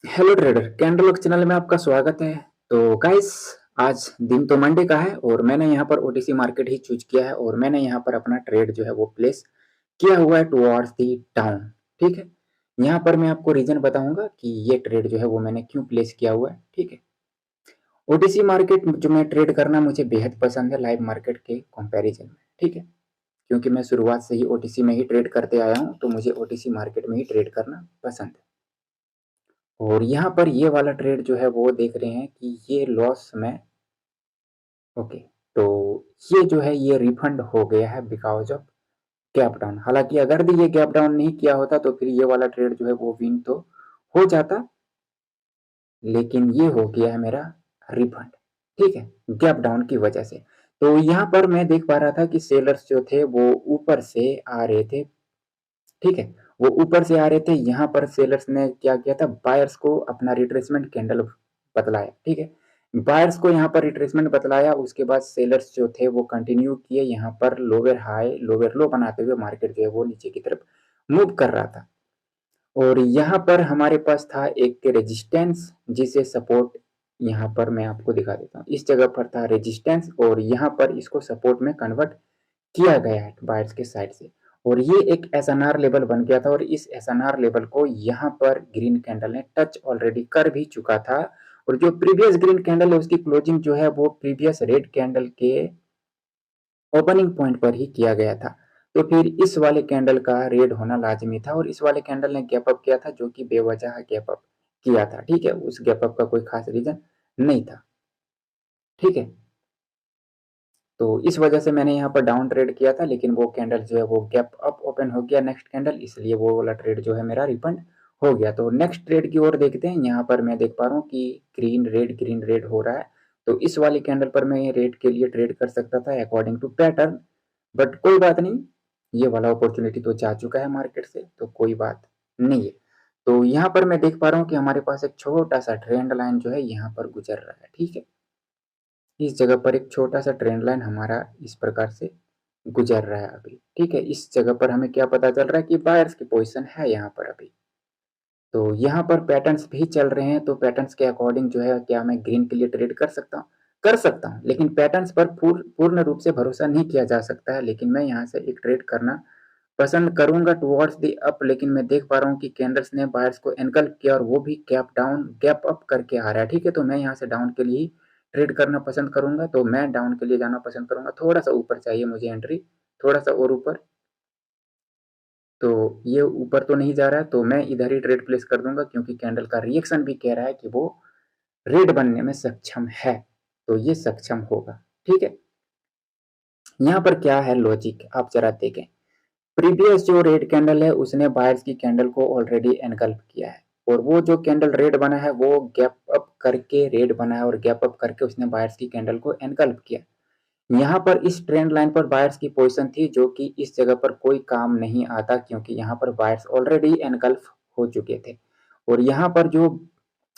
Hello trader, कैंडलॉग channel में आपका स्वागत है। तो गाइस, आज दिन तो मंडे का है और मैंने यहाँ पर ओटीसी मार्केट ही चूज किया है और मैंने यहाँ पर अपना ट्रेड जो है वो प्लेस किया हुआ है टुवर्ड्स दी डाउन। ठीक है, यहाँ पर मैं आपको रीजन बताऊंगा कि ये ट्रेड जो है वो मैंने क्यों प्लेस किया हुआ है। ठीक है, ओटीसी मार्केट जो मैं ट्रेड करना मुझे बेहद पसंद है लाइव मार्केट के कंपैरिजन में। ठीक है, क्योंकि मैं शुरुआत से ही ओटीसी में ही ट्रेड करते आया हूँ, तो मुझे ओटीसी मार्केट में ही ट्रेड करना पसंद है। और यहाँ पर ये वाला ट्रेड जो है वो देख रहे हैं कि ये लॉस में, ओके, तो ये जो है ये रिफंड हो गया है बिकॉज ऑफ गैप डाउन। हालांकि अगर भी ये गैप डाउन नहीं किया होता तो फिर ये वाला ट्रेड जो है वो विन तो हो जाता, लेकिन ये हो गया है मेरा रिफंड। ठीक है, गैप डाउन की वजह से। तो यहाँ पर मैं देख पा रहा था कि सेलर्स जो थे वो ऊपर से आ रहे थे। ठीक है, वो ऊपर से आ रहे थे। यहाँ पर सेलर्स ने क्या किया था, बायर्स को अपना रिट्रेसमेंट कैंडल बतलाया। ठीक है, बायर्स को यहाँ पर रिट्रेसमेंट बतलाया, उसके बाद सेलर्स जो थे वो कंटिन्यू किए यहाँ पर लोअर हाई लोअर लो बनाते हुए मार्केट जो है वो नीचे की तरफ मूव कर रहा था। और यहाँ पर हमारे पास था एक रेजिस्टेंस जिसे सपोर्ट, यहाँ पर मैं आपको दिखा देता हूँ। इस जगह पर था रेजिस्टेंस और यहाँ पर इसको सपोर्ट में कन्वर्ट किया गया है बायर्स के साइड से। और ये एक एसएनआर लेवल बन गया था और इस एसएनआर लेवल को यहाँ पर ग्रीन कैंडल ने टच ऑलरेडी कर भी चुका था। और जो प्रीवियस ग्रीन कैंडल है उसकी क्लोजिंग जो है वो प्रीवियस रेड कैंडल के ओपनिंग पॉइंट पर ही किया गया था। तो फिर इस वाले कैंडल का रेड होना लाजमी था और इस वाले कैंडल ने गैप अप किया था, जो कि बेवजह गैप अप किया था। ठीक है, उस गैप अप का कोई खास रीजन नहीं था। ठीक है, तो इस वजह से मैंने यहाँ पर डाउन ट्रेड किया था, लेकिन वो कैंडल जो है वो गैप अप ओपन हो गया नेक्स्ट कैंडल, इसलिए वो वाला ट्रेड जो है मेरा रिफंड हो गया। तो नेक्स्ट ट्रेड की ओर देखते हैं। यहाँ पर मैं देख पा रहा हूँ कि ग्रीन रेड हो रहा है। तो इस वाली कैंडल पर मैं रेड के लिए ट्रेड कर सकता था अकॉर्डिंग टू पैटर्न, बट कोई बात नहीं, ये वाला अपॉर्चुनिटी तो जा चुका है मार्केट से, तो कोई बात नहीं है। तो यहाँ पर मैं देख पा रहा हूँ कि हमारे पास एक छोटा सा ट्रेंड लाइन जो है यहाँ पर गुजर रहा है। ठीक है, इस जगह पर एक छोटा सा ट्रेंड लाइन हमारा इस प्रकार से गुजर रहा है अभी। ठीक है, इस जगह पर हमें क्या पता चल रहा है कि बायर्स की पोजीशन है यहाँ पर अभी। तो यहाँ पर पैटर्न्स भी चल रहे हैं, तो पैटर्न्स के अकॉर्डिंग जो है क्या मैं ग्रीन के लिए ट्रेड कर सकता हूँ? कर सकता हूँ, लेकिन पैटर्न्स पर पूर्ण रूप से भरोसा नहीं किया जा सकता है। लेकिन मैं यहाँ से एक ट्रेड करना पसंद करूंगा टुवर्ड्स दी अप। लेकिन मैं देख पा रहा हूँ कि कैंडल्स ने बायर्स को एनकल्प किया और वो भी गैप अप करके आ रहा है। ठीक है, तो मैं यहाँ से डाउन के लिए ट्रेड करना पसंद करूंगा। तो मैं डाउन के लिए जाना पसंद करूंगा। थोड़ा सा ऊपर चाहिए मुझे एंट्री, थोड़ा सा और ऊपर। तो ये ऊपर तो नहीं जा रहा है, तो मैं इधर ही ट्रेड प्लेस कर दूंगा, क्योंकि कैंडल का रिएक्शन भी कह रहा है कि वो रेड बनने में सक्षम है। तो ये सक्षम होगा। ठीक है, यहाँ पर क्या है लॉजिक आप जरा देखें। प्रीवियस जो रेड कैंडल है उसने बायर्स की कैंडल को ऑलरेडी एनगल्फ किया है, और वो जो कैंडल रेड बना है वो गैप अप करके रेड बना है, और गैप अप करके उसने बायर्स की कैंडल को एनगल्फ किया। यहाँ पर इस ट्रेंड लाइन पर बायर्स की पोजीशन थी, जो कि इस जगह पर कोई काम नहीं आता, क्योंकि यहाँ पर बायर्स ऑलरेडी एनगल्फ हो चुके थे। और यहाँ पर जो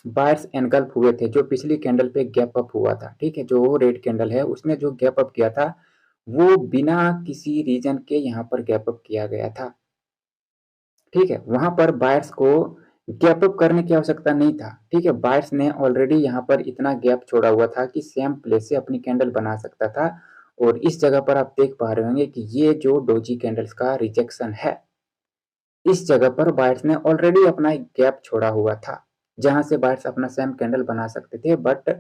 बायर्स एनगल्फ हुए थे, जो पिछली कैंडल पे गैप अप हुआ था, ठीक है, जो रेड कैंडल है उसने जो गैप अप किया था वो बिना किसी रीजन के यहाँ पर गैप अप किया गया था। ठीक है, वहां पर बायर्स को गैप अप करने की आवश्यकता नहीं था। ठीक है, बायर्स ने ऑलरेडी यहाँ पर इतना गैप छोड़ा हुआ था कि सेम प्लेस से अपनी कैंडल बना सकता था। और इस जगह पर आप देख पा रहे होंगे कि ये जो डोजी कैंडल्स का रिजेक्शन है, इस जगह पर बायर्स ने ऑलरेडी अपना एक गैप छोड़ा हुआ था, जहां से बायर्स अपना सेम कैंडल बना सकते थे, बट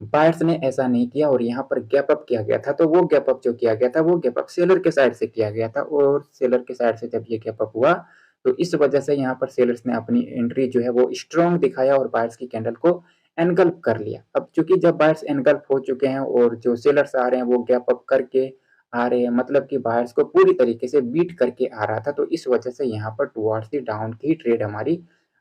बायर्स ने ऐसा नहीं किया और यहाँ पर गैप अप किया गया था। तो वो गैप अप जो किया गया था वो गैप अप सेलर के साइड से किया गया था, और सेलर के साइड से जब ये गैप अप हुआ तो इस वजह से यहाँ पर सेलर्स ने अपनी एंट्री जो है वो स्ट्रॉन्ग दिखाया और बायर्स की कैंडल को एनगल्फ कर लिया। अब चूंकि जब बायर्स एनगल्फ हो चुके हैं और जो सेलर्स आ रहे हैं वो गैप अप करके आ रहे हैं, मतलब कि बायर्स को पूरी तरीके से बीट करके आ रहा था, तो इस वजह से यहाँ पर टुवर्ड्स दी डाउन की ट्रेड हमारी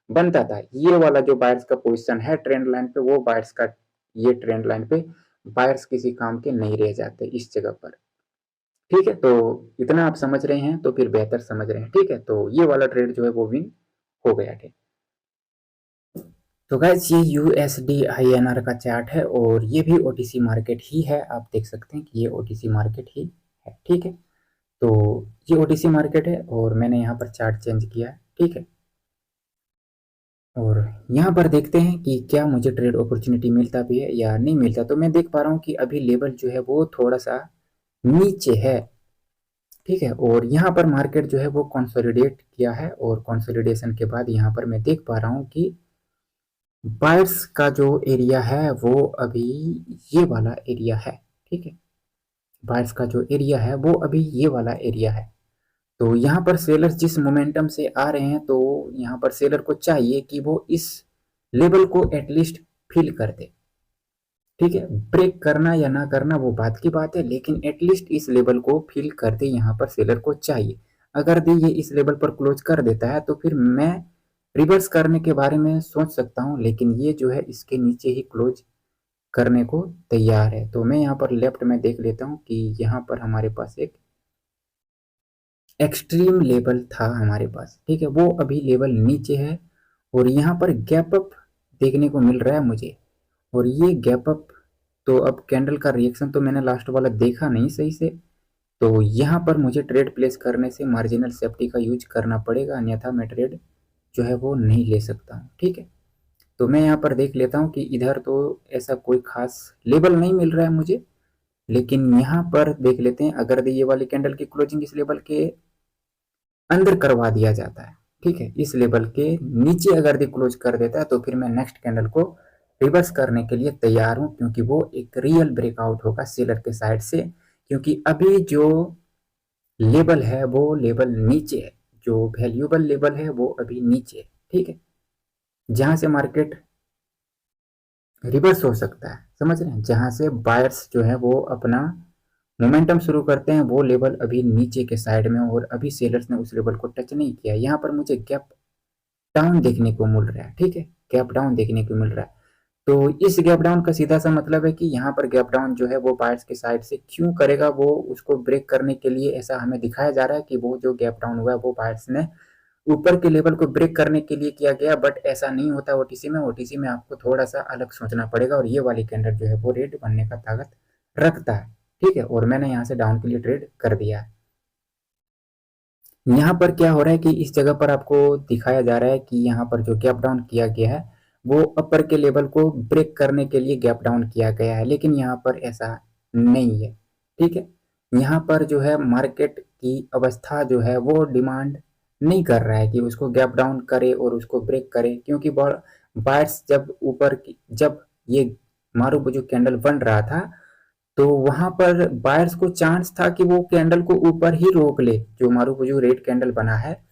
बनता था। ये वाला जो बायर्स का पोजीशन है ट्रेंड लाइन पे, वो बायर्स का, ये ट्रेंड लाइन पे बायर्स किसी काम के नहीं रह जाते इस जगह पर। ठीक है, तो इतना आप समझ रहे हैं तो फिर बेहतर समझ रहे हैं। ठीक है, तो ये वाला ट्रेड जो है वो विन हो गया। ठीक, तो गाइस ये यूएसडी आईएनआर का चार्ट है और ये भी ओटीसी मार्केट ही है। आप देख सकते हैं कि ये ओटीसी मार्केट ही है। ठीक है, तो ये ओटीसी मार्केट है और मैंने यहाँ पर चार्ट चेंज किया है। ठीक है, और यहाँ पर देखते हैं कि क्या मुझे ट्रेड अपॉर्चुनिटी मिलता भी है या नहीं मिलता। तो मैं देख पा रहा हूँ कि अभी लेवल जो है वो थोड़ा सा नीचे है, ठीक है। और यहाँ पर मार्केट जो है वो कंसोलिडेट किया है और कंसोलिडेशन के बाद यहाँ पर मैं देख पा रहा हूँ कि बायर्स का जो एरिया है वो अभी ये वाला एरिया है, ठीक है। बायर्स का जो एरिया है वो अभी ये वाला एरिया है। तो यहाँ पर सेलर्स जिस मोमेंटम से आ रहे हैं, तो यहाँ पर सेलर को चाहिए कि वो इस लेवल को एटलीस्ट फिल कर दे, ठीक है। ब्रेक करना या ना करना वो बात की बात है, लेकिन एटलीस्ट इस लेवल को फिल कर दे, यहाँ पर सेलर को चाहिए। अगर दे ये इस लेवल पर क्लोज कर देता है तो फिर मैं रिवर्स करने के बारे में सोच सकता हूँ, लेकिन ये जो है इसके नीचे ही क्लोज करने को तैयार है। तो मैं यहाँ पर लेफ्ट में देख लेता हूँ कि यहाँ पर हमारे पास एक एक्सट्रीम लेवल था हमारे पास, ठीक है। वो अभी लेवल नीचे है और यहाँ पर गैप अप देखने को मिल रहा है मुझे। और ये गैप अप, तो अब कैंडल का रिएक्शन तो मैंने लास्ट वाला देखा नहीं सही से, तो यहाँ पर मुझे ट्रेड प्लेस करने से मार्जिनल सेफ्टी का यूज करना पड़ेगा, अन्यथा मैं ट्रेड जो है वो नहीं ले सकता हूँ, ठीक है। तो मैं यहाँ पर देख लेता हूँ कि इधर तो ऐसा कोई खास लेवल नहीं मिल रहा है मुझे, लेकिन यहाँ पर देख लेते हैं अगर ये वाली कैंडल की क्लोजिंग इस लेवल के अंदर करवा दिया जाता है, ठीक है। इस लेवल के नीचे अगर दी क्लोज कर देता है तो फिर मैं नेक्स्ट कैंडल को रिवर्स करने के लिए तैयार हूं, क्योंकि वो एक रियल ब्रेकआउट होगा सेलर के साइड से। क्योंकि अभी जो लेवल है वो लेवल नीचे है, जो वैल्यूएबल लेवल है वो अभी नीचे है, ठीक है। जहां से मार्केट रिवर्स हो सकता है, समझ रहे हैं, जहां से बायर्स जो है वो अपना मोमेंटम शुरू करते हैं, वो लेवल अभी नीचे के साइड में, और अभी सेलर्स ने उस लेवल को टच नहीं किया। यहाँ पर मुझे गैप डाउन देखने को मिल रहा है, ठीक है, गैप डाउन देखने को मिल रहा है। तो इस गैप डाउन का सीधा सा मतलब है कि यहाँ पर गैप डाउन जो है वो बायर्स के साइड से क्यों करेगा, वो उसको ब्रेक करने के लिए ऐसा हमें दिखाया जा रहा है कि वो जो गैप डाउन हुआ है वो बायर्स ने ऊपर के लेवल को ब्रेक करने के लिए किया गया। बट ऐसा नहीं होता ओटीसी में। ओटीसी में आपको थोड़ा सा अलग सोचना पड़ेगा, और ये वाली कैंडल जो है वो रेड बनने का ताकत रखता है, ठीक है। और मैंने यहाँ से डाउन के लिए ट्रेड कर दिया है। यहाँ पर क्या हो रहा है कि इस जगह पर आपको दिखाया जा रहा है कि यहाँ पर जो गैप डाउन किया गया है वो अपर के लेवल को ब्रेक करने के लिए गैप डाउन किया गया है, लेकिन यहाँ पर ऐसा नहीं है, ठीक है। यहाँ पर जो है मार्केट की अवस्था जो है वो डिमांड नहीं कर रहा है कि उसको गैप डाउन करे और उसको ब्रेक करे, क्योंकि बायर्स जब जब ये मारूबुजू कैंडल बन रहा था तो वहां पर बायर्स को चांस था कि वो कैंडल को ऊपर ही रोक ले, जो मारूबुजू रेड कैंडल बना है।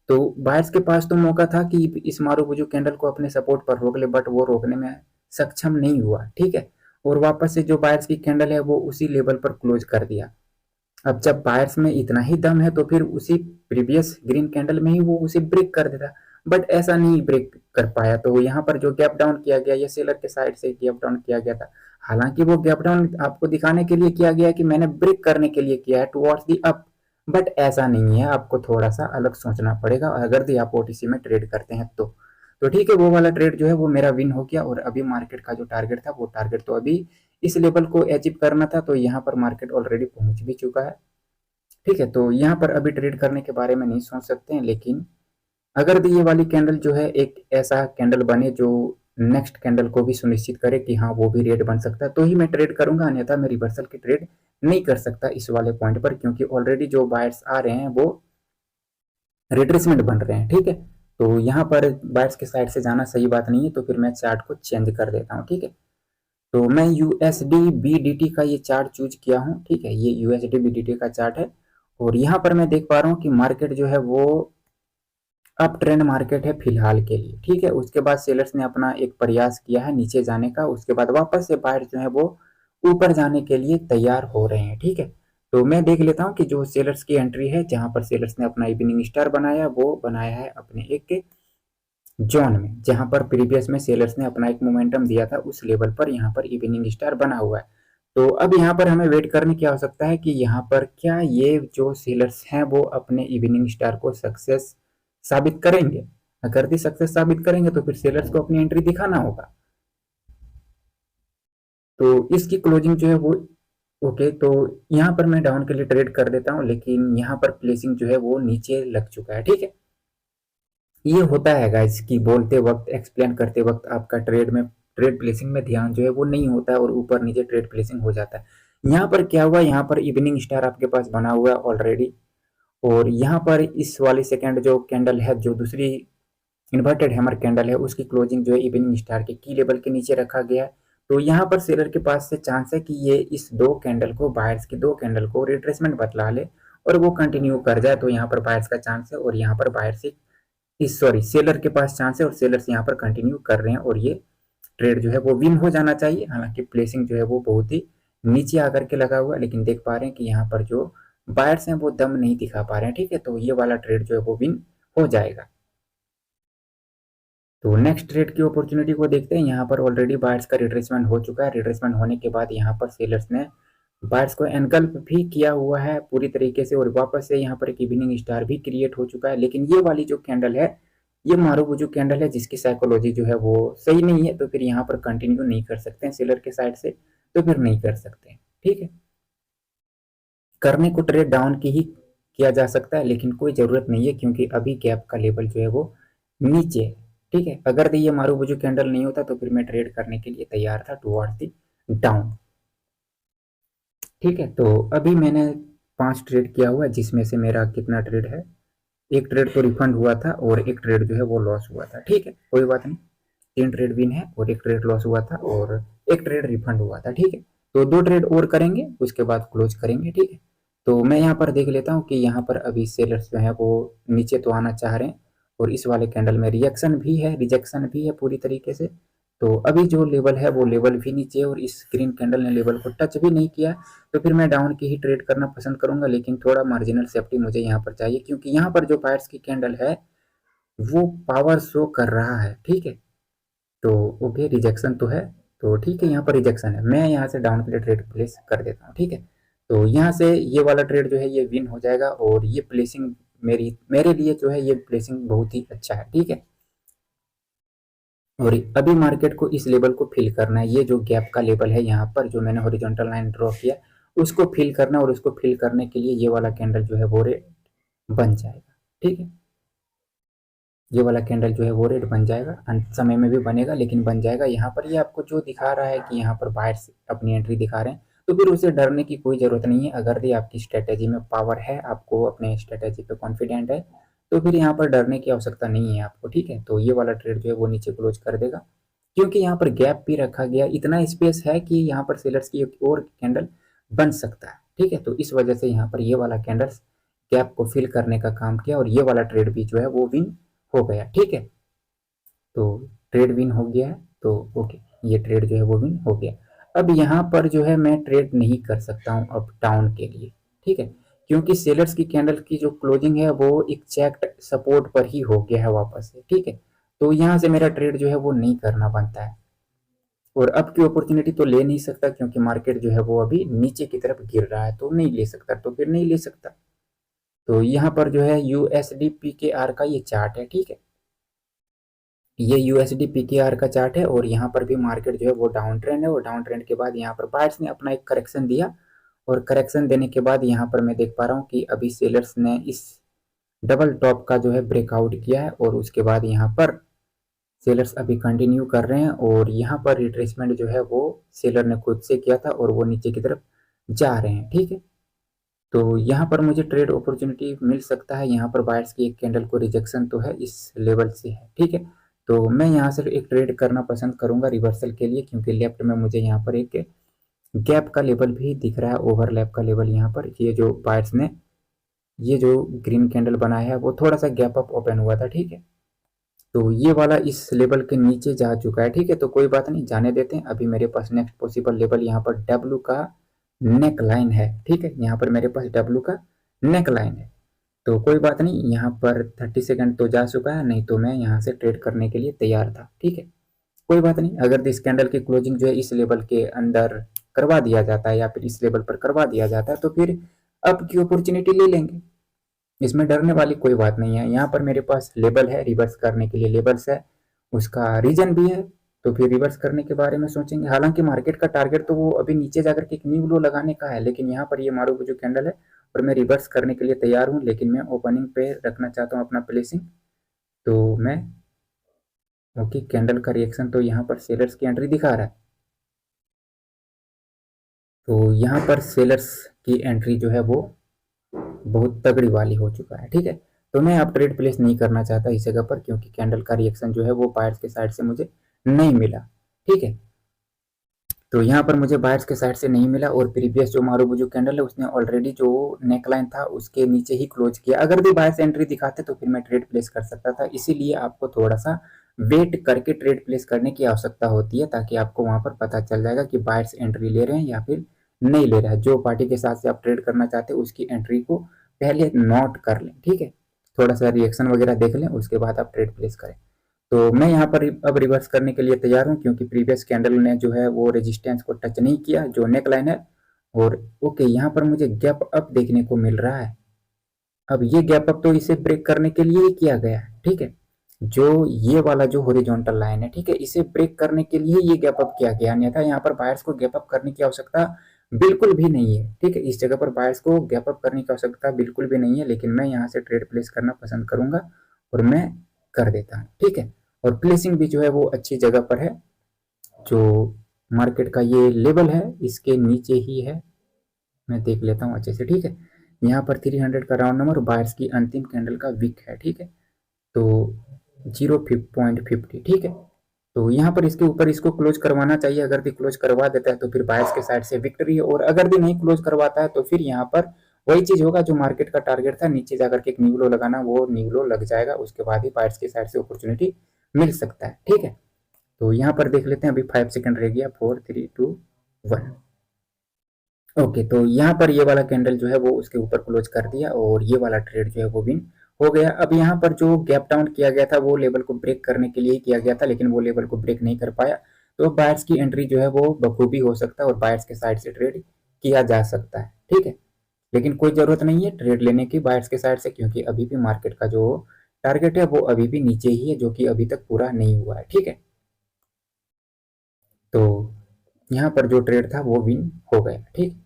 तो बायर्स के पास तो मौका था कि इस मारूबुजू कैंडल को अपने सपोर्ट पर रोक ले, बट वो रोकने में सक्षम नहीं हुआ, ठीक है। और वापस से जो बायर्स की कैंडल है वो उसी लेवल पर क्लोज कर दिया। अब जब बायर्स में इतना ही दम है तो फिर उसी प्रीवियस ग्रीन कैंडल में ही वो उसे ब्रेक कर देता, बट ऐसा नहीं ब्रेक कर पाया। तो यहाँ पर जो गैप डाउन किया गया, ये सेलर के साइड से गैप डाउन किया गया था। हालांकि वो गैप डाउन आपको दिखाने के लिए किया गया कि मैंने ब्रेक करने के लिए किया है टुवर्ड्स दी अप, बट ऐसा नहीं है। आपको थोड़ा सा अलग सोचना पड़ेगा अगर दी आप ओटीसी में ट्रेड करते हैं तो ठीक है। वो वाला ट्रेड जो है वो मेरा विन हो गया, और अभी मार्केट का जो टारगेट था वो टारगेट तो अभी इस लेवल को अचीव करना था, तो यहाँ पर मार्केट ऑलरेडी पहुंच भी चुका है, ठीक है। तो यहाँ पर अभी ट्रेड करने के बारे में नहीं सोच सकते हैं, लेकिन अगर ये वाली कैंडल जो है एक ऐसा कैंडल बने जो नेक्स्ट कैंडल को भी सुनिश्चित करे कि हाँ वो भी रेड बन सकता है, तो ही मैं ट्रेड करूंगा, अन्यथा मैं रिवर्सल की ट्रेड नहीं कर सकता इस वाले पॉइंट पर, क्योंकि ऑलरेडी जो बायर्स आ रहे हैं वो रिट्रेसमेंट बन रहे हैं, ठीक है। तो यहाँ पर बायर्स के साइड से जाना सही बात नहीं है, तो फिर मैं चार्ट को चेंज कर देता हूँ, ठीक है। तो मैं यूएसडी बीडीटी का ये चार्ट चूज किया हूँ, ठीक है। ये यूएसडी बीडीटी का चार्ट है, और यहाँ पर मैं देख पा रहा हूँ कि मार्केट जो है वो अप ट्रेंड मार्केट है फिलहाल के लिए, ठीक है। उसके बाद सेलर्स ने अपना एक प्रयास किया है नीचे जाने का, उसके बाद वापस से बायर जो है वो ऊपर जाने के लिए तैयार हो रहे हैं, ठीक है। तो मैं देख लेता हूँ कि जो सेलर्स की एंट्री है, जहां पर सेलर्स ने अपना इवनिंग स्टार बनाया, वो बनाया है अपने एक जोन में, जहां पर प्रीवियस में सेलर्स ने अपना एक मोमेंटम दिया था, उस लेवल पर यहाँ पर इवनिंग स्टार बना हुआ है। तो अब यहाँ पर हमें वेट करने की आवश्यकता है कि यहाँ पर क्या ये जो सेलर्स हैं वो अपने इवनिंग स्टार को सक्सेस साबित करेंगे। अगर दी सक्सेस साबित करेंगे तो फिर सेलर्स को अपनी एंट्री दिखाना होगा। तो इसकी क्लोजिंग जो है वो ओके, तो यहाँ पर मैं डाउन के लिए ट्रेड कर देता हूँ, लेकिन यहाँ पर प्लेसिंग जो है वो नीचे लग चुका है, ठीक है। ये होता है गाइस कि बोलते वक्त, एक्सप्लेन करते वक्त आपका ट्रेड प्लेसिंग में ध्यान जो है वो नहीं होता है और ऊपर नीचे ट्रेड प्लेसिंग हो जाता है। यहाँ पर क्या हुआ, यहाँ पर इवनिंग स्टार आपके पास बना हुआ है ऑलरेडी, और यहाँ पर इस वाली सेकेंड जो कैंडल है, जो दूसरी इन्वर्टेड हैमर कैंडल है, उसकी क्लोजिंग जो है इवनिंग स्टार के की लेवल के नीचे रखा गया है। तो यहाँ पर सेलर के पास से चांस है कि ये इस दो कैंडल को, बायर्स की दो कैंडल को रिट्रेसमेंट बतला ले और वो कंटिन्यू कर जाए, तो यहाँ पर बायर्स का चांस है और यहाँ पर बायर्स इस सॉरी सेलर के पास चांस है और सेलर्स यहाँ पर कंटिन्यू कर रहे हैं और ये ट्रेड जो है वो विन हो जाना चाहिए। हालांकि प्लेसिंग जो है वो बहुत ही नीचे आकर के लगा हुआ है, लेकिन देख पा रहे हैं कि यहाँ पर जो बायर्स हैं वो दम नहीं दिखा पा रहे हैं। ठीक है, तो ये वाला ट्रेड जो है वो विन हो जाएगा। तो नेक्स्ट ट्रेड की अपॉर्चुनिटी को देखते हैं। यहाँ पर ऑलरेडी बायर्स का रिट्रेसमेंट हो चुका है। रिट्रेसमेंट होने के बाद यहाँ पर सेलर्स ने बायर्स को एनगल्फ भी किया हुआ है पूरी तरीके से और वापस से यहाँ पर एक इवनिंग स्टार भी क्रिएट हो चुका है। लेकिन ये वाली जो कैंडल है, ये मारूबुजू कैंडल है जिसकी साइकोलॉजी जो है वो सही नहीं है, तो फिर यहाँ पर कंटिन्यू नहीं कर सकते हैं सेलर के साइड से, तो फिर नहीं कर सकते। ठीक है, करने को ट्रेड डाउन की ही किया जा सकता है, लेकिन कोई जरूरत नहीं है क्योंकि अभी गैप का लेवल जो है वो नीचे है। ठीक है, अगर ये मारूबुजू कैंडल नहीं होता तो फिर मैं ट्रेड करने के लिए तैयार था टुवर्ड्स द डाउन। ठीक है, तो अभी मैंने 5 ट्रेड किया हुआ है, जिसमें से मेरा कितना ट्रेड है, एक ट्रेड तो रिफंड हुआ था और एक ट्रेड जो है वो लॉस हुआ था। ठीक है, कोई बात नहीं, 3 ट्रेड विन है और एक ट्रेड लॉस हुआ था और एक ट्रेड रिफंड हुआ था। ठीक है, तो 2 ट्रेड और करेंगे, उसके बाद क्लोज करेंगे। ठीक है, तो मैं यहाँ पर देख लेता हूँ कि यहाँ पर अभी सेलर्स जो है वो नीचे तो आना चाह रहे हैं और इस वाले कैंडल में रिएक्शन भी है, रिजेक्शन भी है पूरी तरीके से। तो अभी जो लेवल है वो लेवल भी नीचे है और इस ग्रीन कैंडल ने लेवल को टच भी नहीं किया, तो फिर मैं डाउन की ही ट्रेड करना पसंद करूंगा। लेकिन थोड़ा मार्जिनल सेफ्टी मुझे यहाँ पर चाहिए क्योंकि यहाँ पर जो बायर्स की कैंडल है वो पावर शो कर रहा है। ठीक है, तो ओके रिजेक्शन तो है, तो ठीक है यहाँ पर रिजेक्शन है, मैं यहाँ से डाउन के लिए ट्रेड प्लेस कर देता हूँ। ठीक है, तो यहाँ से ये वाला ट्रेड जो है ये विन हो जाएगा और ये प्लेसिंग मेरे लिए जो है ये प्लेसिंग बहुत ही अच्छा है। ठीक है, और अभी मार्केट को इस लेवल को फिल करना है, ये जो गैप का लेवल है यहाँ पर जो मैंने हॉरिजॉन्टल लाइन ड्रॉ किया उसको फिल करना, और उसको फिल करने के लिए ये वाला कैंडल जो है वो रेड बन जाएगा। ठीक है, ये वाला कैंडल जो है वो रेड बन जाएगा, अंत समय में भी बनेगा लेकिन बन जाएगा। यहाँ पर ये आपको जो दिखा रहा है कि यहाँ पर बायर्स अपनी एंट्री दिखा रहे हैं, तो फिर उसे डरने की कोई ज़रूरत नहीं है। अगर ये आपकी स्ट्रेटेजी में पावर है, आपको अपने स्ट्रेटेजी पे कॉन्फिडेंट है, तो फिर यहाँ पर डरने की आवश्यकता नहीं है आपको। ठीक है, तो ये वाला ट्रेड जो है वो नीचे क्लोज कर देगा क्योंकि यहाँ पर गैप भी रखा गया, इतना स्पेस है कि यहाँ पर सेलर्स की एक और कैंडल बन सकता है। ठीक है, तो इस वजह से यहाँ पर ये वाला कैंडल्स गैप को फिल करने का काम किया और ये वाला ट्रेड भी जो है वो विन हो गया। ठीक है, तो ट्रेड विन हो गया है, तो ओके ये ट्रेड जो है वो विन हो गया। अब यहाँ पर जो है मैं ट्रेड नहीं कर सकता हूँ अप डाउन के लिए। ठीक है, क्योंकि सेलर्स की कैंडल की जो क्लोजिंग है वो एग्जैक्ट सपोर्ट पर ही हो गया है वापस से। ठीक है, तो यहाँ से मेरा ट्रेड जो है वो नहीं करना बनता है और अब की अपॉर्चुनिटी तो ले नहीं सकता क्योंकि मार्केट जो है वो अभी नीचे की तरफ गिर रहा है, तो नहीं ले सकता, तो फिर नहीं ले सकता। तो यहाँ पर जो है यूएसडी पीकेआर का ये चार्ट है। ठीक है, ये यूएसडी पीकेआर का चार्ट है और यहाँ पर भी मार्केट जो है वो डाउन ट्रेंड है और डाउन ट्रेंड के बाद यहाँ पर बायर्स ने अपना एक करेक्शन दिया और करेक्शन देने के बाद यहाँ पर मैं देख पा रहा हूँ कि अभी सेलर्स ने इस डबल टॉप का जो है ब्रेकआउट किया है और उसके बाद यहाँ पर सेलर्स अभी कंटिन्यू कर रहे हैं और यहाँ पर रिट्रेसमेंट जो है वो सेलर ने खुद से किया था और वो नीचे की तरफ जा रहे हैं। ठीक है, तो यहाँ पर मुझे ट्रेड अपॉर्चुनिटी मिल सकता है। यहाँ पर बायर्स की एक कैंडल को रिजेक्शन तो है, इस लेवल से है। ठीक है, तो मैं यहाँ से एक ट्रेड करना पसंद करूंगा रिवर्सल के लिए क्योंकि लेफ्ट में मुझे यहाँ पर एक गैप का लेवल भी दिख रहा है, ओवरलैप का लेवल। यहाँ पर ये जो बायर्स ने ये जो ग्रीन कैंडल बनाया है वो थोड़ा सा गैप अप ओपन हुआ था। ठीक है, तो ये वाला इस लेवल के नीचे जा चुका है। ठीक है, तो कोई बात नहीं, जाने देते हैं। अभी मेरे पास नेक्स्ट पॉसिबल लेवल यहाँ पर डब्ल्यू का नेक लाइन है। ठीक है, यहाँ पर मेरे पास डब्ल्यू का नेक लाइन है, तो कोई बात नहीं, यहाँ पर 30 सेकंड तो जा चुका है, नहीं तो मैं यहाँ से ट्रेड करने के लिए तैयार था। ठीक है, कोई बात नहीं, अगर इस कैंडल की क्लोजिंग जो है इस लेवल के अंदर करवा दिया जाता है या फिर इस लेवल पर करवा दिया जाता है तो फिर अब की अपॉर्चुनिटी ले लेंगे, इसमें डरने वाली कोई बात नहीं है। यहाँ पर मेरे पास लेबल है, रिवर्स करने के लिए लेबल्स है, उसका रीजन भी है, तो फिर रिवर्स करने के बारे में सोचेंगे। हालांकि मार्केट का टारगेट तो वो अभी नीचे जाकर के एक न्यू लो लगाने का है, लेकिन यहाँ पर ये मारूबुजू कैंडल है और मैं रिवर्स करने के लिए तैयार हूँ, लेकिन मैं ओपनिंग पे रखना चाहता हूँ अपना प्लेसिंग तो मैं ओके, कैंडल का रिएक्शन तो यहाँ पर सेलर्स की एंट्री दिखा रहा है। तो यहाँ पर सेलर्स की एंट्री जो है वो बहुत तगड़ी वाली हो चुका है, ठीक है। तो मैं अब ट्रेड प्लेस नहीं करना चाहता इस जगह पर, क्योंकि कैंडल का रिएक्शन जो है वो बायर्स के साइड से मुझे नहीं मिला, ठीक है। तो यहाँ पर मुझे बायर्स के साइड से नहीं मिला, और प्रीवियस जो मारुबुजू कैंडल है उसने ऑलरेडी जो नेकलाइन था उसके नीचे ही क्लोज किया। अगर भी बायर्स एंट्री दिखाते तो फिर मैं ट्रेड प्लेस कर सकता था, इसीलिए आपको थोड़ा सा वेट करके ट्रेड प्लेस करने की आवश्यकता होती है, ताकि आपको वहां पर पता चल जाएगा कि बायर्स एंट्री ले रहे हैं या फिर नहीं ले रहे हैं। जो पार्टी के साथ से आप ट्रेड करना चाहते हैं उसकी एंट्री को पहले नोट कर लें, ठीक है। थोड़ा सा रिएक्शन वगैरह देख लें, उसके बाद आप ट्रेड प्लेस करें। तो मैं यहाँ पर अब रिवर्स करने के लिए तैयार हूँ, क्योंकि प्रीवियस कैंडल ने जो है वो रेजिस्टेंस को टच नहीं किया, जो नेक लाइन है। और ओके, यहाँ पर मुझे गैप अप देखने को मिल रहा है। अब ये गैप अप तो इसे ब्रेक करने के लिए ही किया गया है, ठीक है। जो ये वाला जो हॉरिजॉन्टल लाइन है, ठीक है, इसे ब्रेक करने के लिए ये गैप अप किया गया, अन्यथा यहाँ पर बायर्स को गैप अप करने की आवश्यकता बिल्कुल भी नहीं है, ठीक है। इस जगह पर बायर्स को गैप अप करने की आवश्यकता बिल्कुल भी नहीं है, लेकिन मैं यहाँ से ट्रेड प्लेस करना पसंद करूंगा और मैं कर देता हूँ, ठीक है। और प्लेसिंग भी जो है वो अच्छी जगह पर है। जो मार्केट का ये लेवल है इसके नीचे ही है, मैं देख लेता हूँ अच्छे से, ठीक है। यहाँ पर 300 का राउंड नंबर, बायर्स की अंतिम कैंडल का विक है, ठीक है। तो 0.50, ठीक है। तो यहाँ पर इसके ऊपर इसको क्लोज करवाना चाहिए। अगर भी क्लोज करवा देता है तो फिर बायर्स के साइड से विक्ट्री है, और अगर भी नहीं क्लोज करवाता है तो फिर यहाँ पर वही चीज होगा जो मार्केट का टारगेट था, नीचे जाकर के एक न्यू लो लगाना, वो न्यू लो लग जाएगा, उसके बाद ही बायर्स की साइड से अपॉर्चुनिटी मिल सकता है, ठीक है। तो यहाँ पर देख लेते हैं, अभी 5 सेकंड रह गया, 4 3 2 1। ओके, तो यहाँ पर ये वाला कैंडल जो है वो उसके ऊपर क्लोज कर दिया, और ये वाला ट्रेड जो है वो विन हो गया। अब यहाँ पर जो गैप डाउन किया गया था वो लेवल को ब्रेक करने के लिए ही किया गया था, लेकिन वो लेवल को ब्रेक नहीं कर पाया। तो बायर्स की एंट्री जो है वो बखूबी हो सकता है, और बायर्स के साइड से ट्रेड किया जा सकता है, ठीक है। लेकिन कोई जरूरत नहीं है ट्रेड लेने की बायर्स के साइड से, क्योंकि अभी भी मार्केट का जो टारगेट है वो अभी भी नीचे ही है, जो कि अभी तक पूरा नहीं हुआ है, ठीक है। तो यहाँ पर जो ट्रेड था वो विन हो गया, ठीक।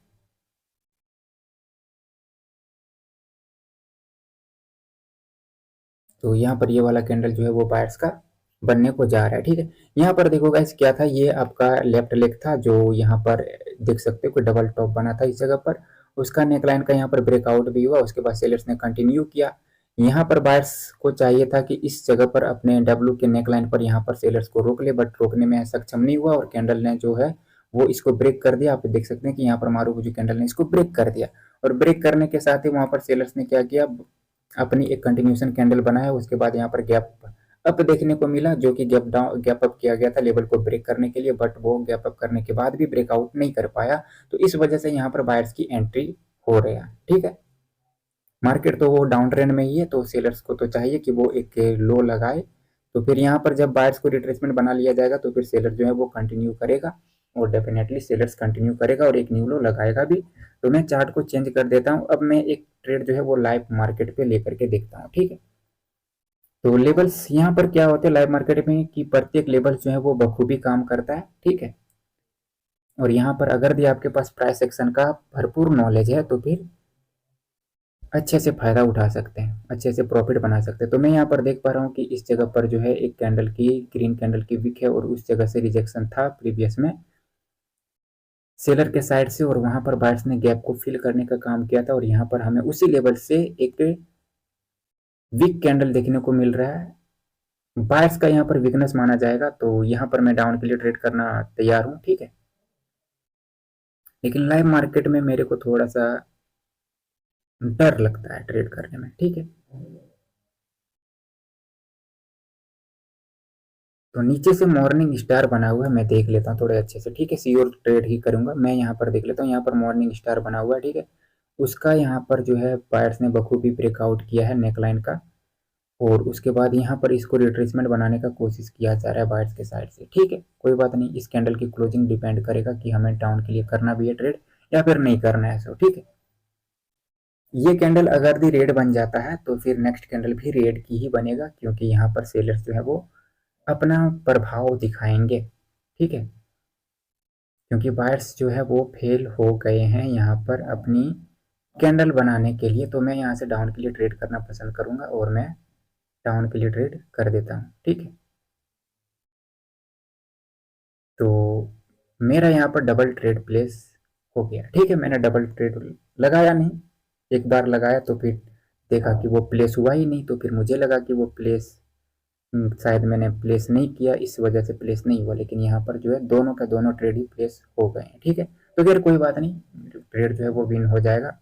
तो यहाँ पर ये वाला कैंडल जो है वो बायर्स का बनने को जा रहा है, ठीक है। यहाँ पर देखो गाइस, क्या था, ये आपका लेफ्ट लेग था, जो यहाँ पर देख सकते हो कोई डबल टॉप बना था इस जगह पर। उसका नेकलाइन का यहाँ पर ब्रेकआउट भी हुआ, उसके बाद सेलर्स ने कंटिन्यू किया। यहाँ पर बायर्स को चाहिए था कि इस जगह पर अपने डब्ल्यू के नेकलाइन पर यहाँ पर सेलर्स को रोक ले, बट रोकने में सक्षम नहीं हुआ, और कैंडल ने जो है वो इसको ब्रेक कर दिया। आप देख सकते हैं कि यहाँ पर मारुबुजू कैंडल ने इसको ब्रेक कर दिया, और ब्रेक करने के साथ ही वहां पर सेलर्स ने क्या किया, अपनी एक कंटिन्यूशन कैंडल बनाया। उसके बाद यहाँ पर गैप अप देखने को मिला, जो कि गैप अप किया गया था लेवल को ब्रेक करने के लिए, बट वो गैप अप करने के बाद भी ब्रेकआउट नहीं कर पाया। तो इस वजह से यहाँ पर बायर्स की एंट्री हो रहा है, ठीक है। मार्केट तो वो डाउन ट्रेंड में ही है, तो सेलर्स को तो चाहिए कि वो एक लो लगाए। तो फिर यहाँ पर जब बायर्स को रिट्रेसमेंट बना लिया जाएगा तो फिर सेलर जो है वो कंटिन्यू करेगा, और डेफिनेटली सेलर्स कंटिन्यू करेगा और एक न्यू लो लगाएगा भी। तो मैं चार्ट को चेंज कर देता हूँ। अब मैं एक ट्रेड जो है वो लाइव मार्केट पे लेकर के देखता हूँ, ठीक है। तो लेवल्स यहाँ पर क्या होते हैं लाइव मार्केट में, कि प्रत्येक लेवल जो है वो बखूबी काम करता है, ठीक है। और यहाँ पर अगर भी आपके पास प्राइस एक्शन का भरपूर नॉलेज है तो फिर अच्छे से फायदा उठा सकते हैं, अच्छे से प्रॉफिट बना सकते हैं। तो मैं यहाँ पर देख पा रहा हूँ कि इस जगह पर जो है एक कैंडल की ग्रीन कैंडल की विक है, और उस जगह से रिजेक्शन था प्रीवियस में सेलर के साइड से, और वहां पर बायर्स ने गैप को फिल करने का काम किया था। और यहाँ पर हमें उसी लेवल से एक वीक कैंडल देखने को मिल रहा है, बायर्स का यहाँ पर वीकनेस माना जाएगा। तो यहाँ पर मैं डाउन के लिए ट्रेड करना तैयार हूँ, ठीक है। लेकिन लाइव मार्केट में मेरे को थोड़ा सा डर लगता है ट्रेड करने में, ठीक है। तो नीचे से मॉर्निंग स्टार बना हुआ है, मैं देख लेता हूँ थोड़े अच्छे से, ठीक है। श्योर ट्रेड ही करूंगा मैं, यहाँ पर देख लेता हूँ। यहाँ पर मॉर्निंग स्टार बना हुआ है, ठीक है। उसका यहाँ पर जो है बायर्स ने बखूबी ब्रेकआउट किया है नेकलाइन का, और उसके बाद यहाँ पर इसको रिट्रेसमेंट बनाने का कोशिश किया जा रहा है बायर्स के साइड से, ठीक है। कोई बात नहीं, इस कैंडल की क्लोजिंग डिपेंड करेगा कि हमें डाउन के लिए करना भी है ट्रेड या फिर नहीं करना है, सो ठीक है। ये कैंडल अगर भी रेड बन जाता है तो फिर नेक्स्ट कैंडल भी रेड की ही बनेगा, क्योंकि यहाँ पर सेलर्स जो है वो अपना प्रभाव दिखाएंगे, ठीक है। क्योंकि बायर्स जो है वो फेल हो गए हैं यहाँ पर अपनी कैंडल बनाने के लिए। तो मैं यहाँ से डाउन के लिए ट्रेड करना पसंद करूंगा, और मैं डाउन के लिए ट्रेड कर देता हूँ। ठीक है, तो मेरा यहाँ पर डबल ट्रेड प्लेस हो गया। ठीक है, मैंने डबल ट्रेड लगाया नहीं, एक बार लगाया तो फिर देखा कि वो प्लेस हुआ ही नहीं, तो फिर मुझे लगा कि वो प्लेस शायद मैंने प्लेस नहीं किया, इस वजह से प्लेस नहीं हुआ। लेकिन यहाँ पर जो है दोनों का दोनों ट्रेड ही प्लेस हो गए हैं। ठीक है, तो फिर कोई बात नहीं, ट्रेड जो है वो विन हो जाएगा।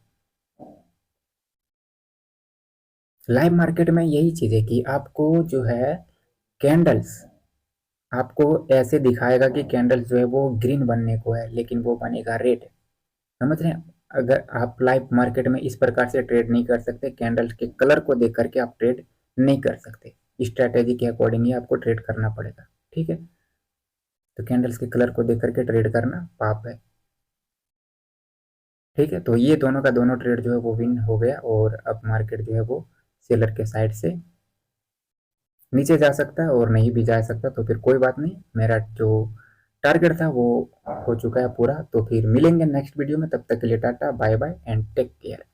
लाइव मार्केट में यही चीज़ है कि आपको जो है कैंडल्स आपको ऐसे दिखाएगा कि कैंडल्स जो है वो ग्रीन बनने को है, लेकिन वो बनेगा रेड। समझ रहे हैं? अगर आप लाइव मार्केट में इस प्रकार से ट्रेड नहीं कर सकते, कैंडल्स के कलर को देख करके आप ट्रेड नहीं कर सकते, स्ट्रैटेजी के अकॉर्डिंग ही आपको ट्रेड करना पड़ेगा। ठीक है, तो कैंडल्स के कलर को देख करके ट्रेड करना पाप है। ठीक है, तो ये दोनों का दोनों ट्रेड जो है वो विन हो गया, और अब मार्केट जो है वो सेलर के साइड से नीचे जा सकता है और नहीं भी जा सकता, तो फिर कोई बात नहीं, मेरा जो टारगेट था वो हो चुका है पूरा। तो फिर मिलेंगे नेक्स्ट वीडियो में, तब तक के लिए tata bye bye and take care.